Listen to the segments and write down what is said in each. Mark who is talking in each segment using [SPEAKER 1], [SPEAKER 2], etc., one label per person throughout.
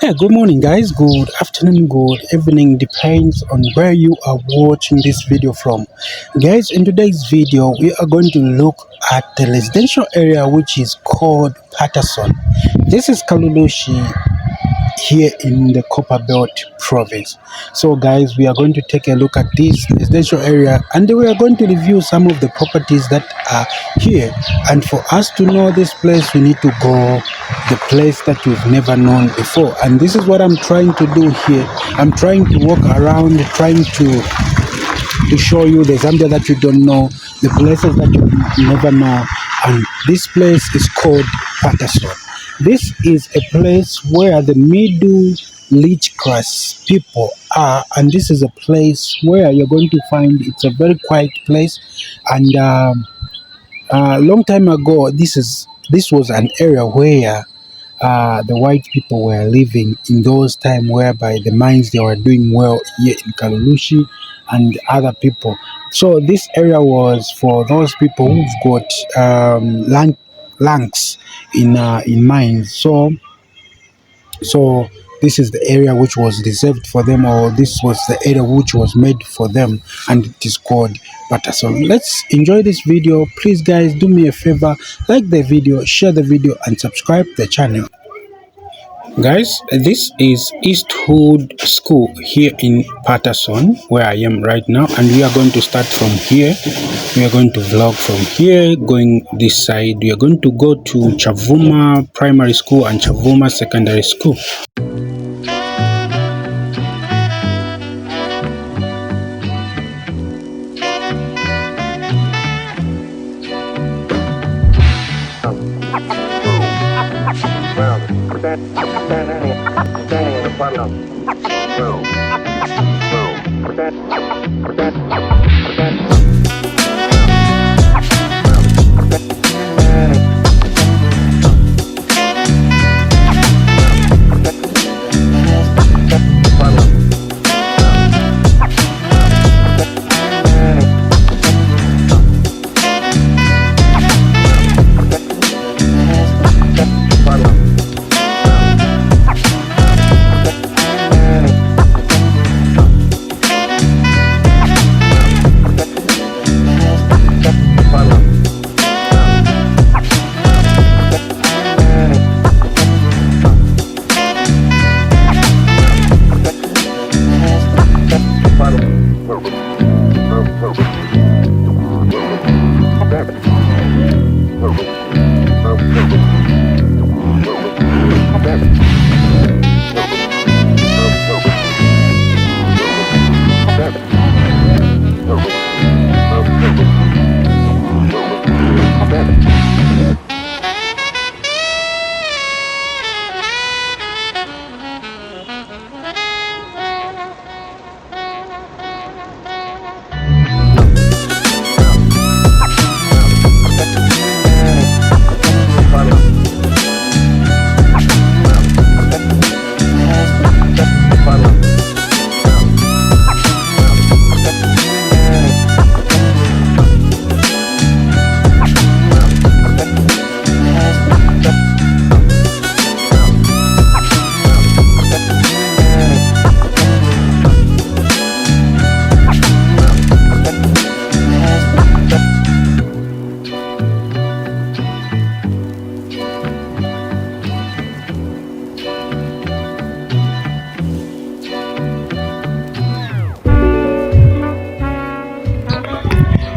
[SPEAKER 1] Yeah, good morning, guys. Good afternoon, good evening, depends on where you are watching this video from. Guys, in today's video, we are going to look at the residential area which is called Patterson. This is Kalulushi here in the Copperbelt province. So guys, we are going to take a look at this residential area and we are going to review some of the properties that are here. And for us to know this place, we need to go the place that we've never known before. And this is what I'm trying to do here. I'm trying to walk around, trying to show you the Zambia that you don't know, the places that you never know. And this place is called Patterson. This is a place where the middle rich class people are, and this is a place where you're going to find it's a very quiet place. And a long time ago, this was an area where the white people were living in those times, whereby the mines they were doing well here in Kalulushi and other people. So this area was for those people who've got lands in mines. So this is the area which was reserved for them, or this was the area which was made for them, and it is called Patterson. Let's enjoy this video. Please guys, do me a favor, like the video, share the video and subscribe the channel. Guys, this is Eastwood School here in Patterson, where I am right now, and we are going to start from here. We are going to vlog from here, going this side. We are going to go to Chavuma Primary School and Chavuma Secondary School.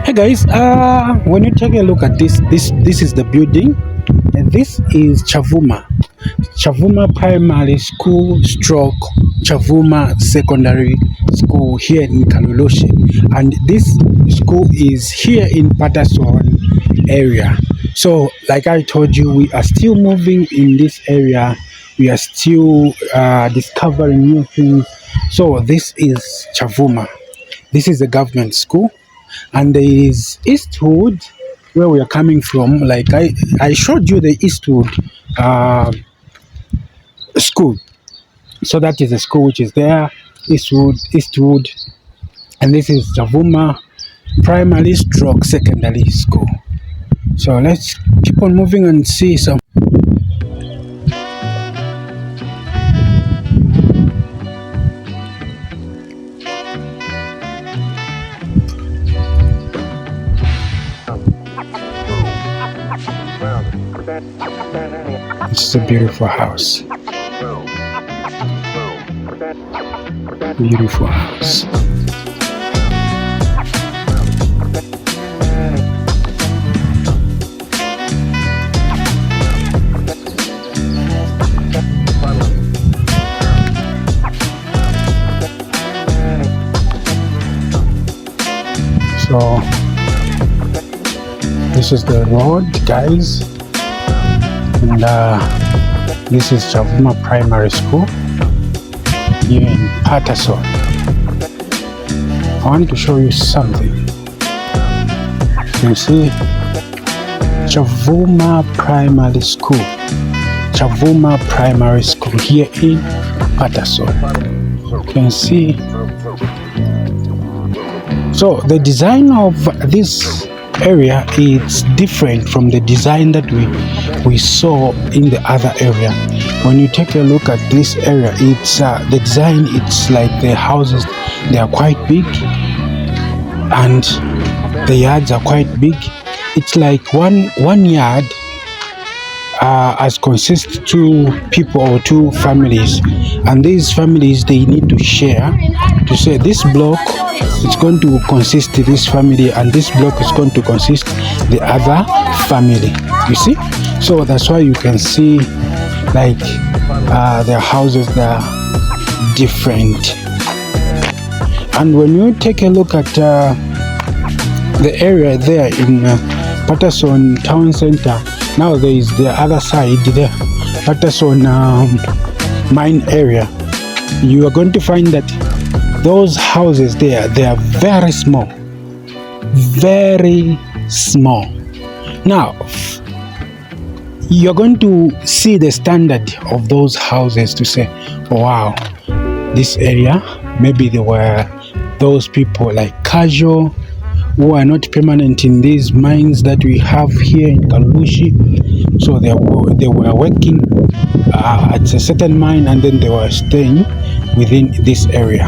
[SPEAKER 1] Hey guys, when you take a look at this is the building, and this is Chavuma Primary School stroke Chavuma Secondary School here in Kalulushi, and this school is here in Patterson area. So like I told you, we are still moving in this area, we are still discovering new things. So this is Chavuma, this is a government school. And there is Eastwood, where we are coming from. Like I showed you the Eastwood school. So that is the school which is there, Eastwood, and this is Chavuma Primary Stroke Secondary School. So let's keep on moving and see some. It's a beautiful house. Beautiful house. So this is the road, guys, and this is Chavuma Primary School here in Patterson. I want to show you something. You can see Chavuma Primary School. Chavuma Primary School here in Patterson. You can see. So the design of this area is different from the design that we saw in the other area. When you take a look at this area, it's the design. It's like the houses, they are quite big, and the yards are quite big. It's like one yard as consists two people or two families, and these families, they need to share to say this block is going to consist this family and this block is going to consist the other family. You see, so that's why you can see like their houses, they're different. And when you take a look at the area there in Patterson town center, now there is the other side, the Patterson mine area. You are going to find that those houses there, they are very small, very small. Now you're going to see the standard of those houses to say, oh, wow, this area, maybe there were those people like casual who are not permanent in these mines that we have here in Kalushi. So they were working at a certain mine, and then they were staying within this area.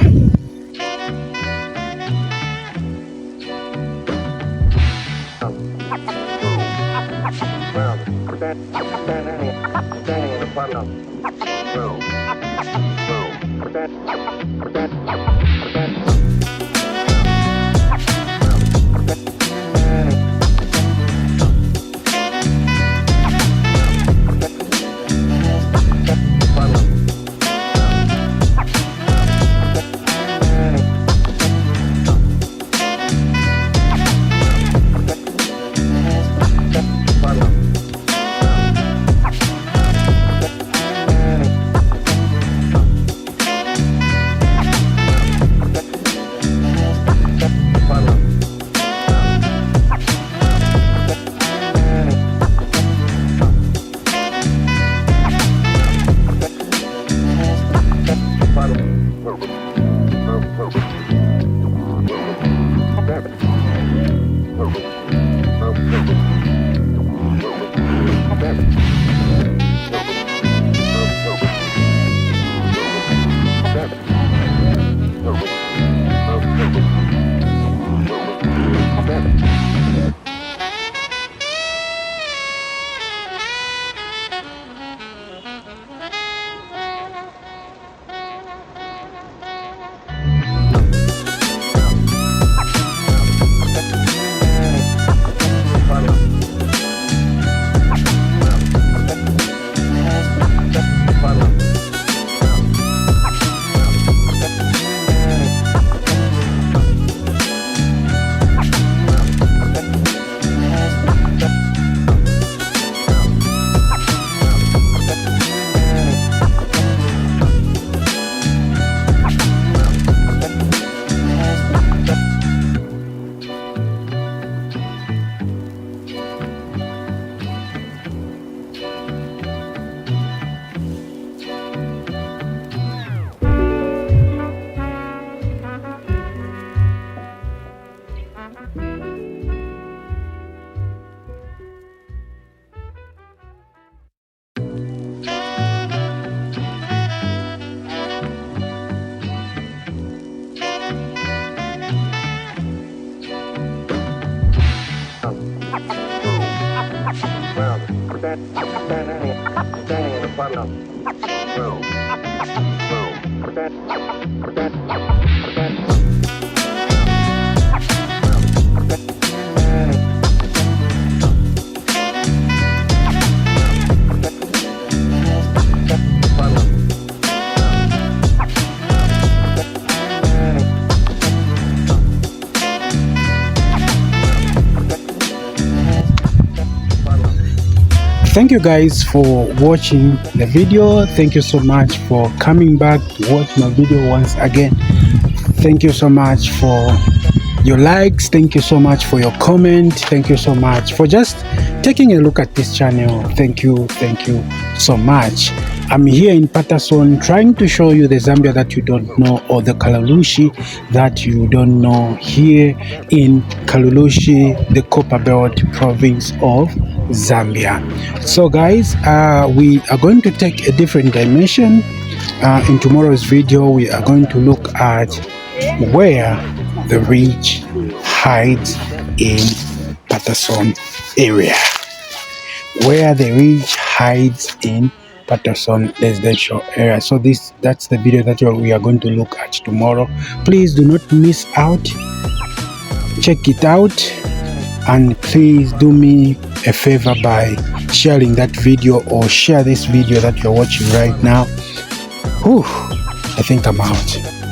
[SPEAKER 1] Thank you guys for watching the video. Thank you so much for coming back to watch my video once again. Thank you so much for your likes. Thank you so much for your comment. Thank you so much for just taking a look at this channel. Thank you so much. I'm here in Patterson trying to show you the Zambia that you don't know, or the Kalulushi that you don't know, here in Kalulushi, the Copper Belt province of Zambia. So guys, we are going to take a different dimension. In tomorrow's video, we are going to look at where the rich hides in Patterson area. Where the rich hides in Patterson residential area. So that's the video that we are going to look at tomorrow. Please do not miss out. Check it out, and please do me a favor by sharing that video, or share this video that you're watching right now. Whew, I think I'm out.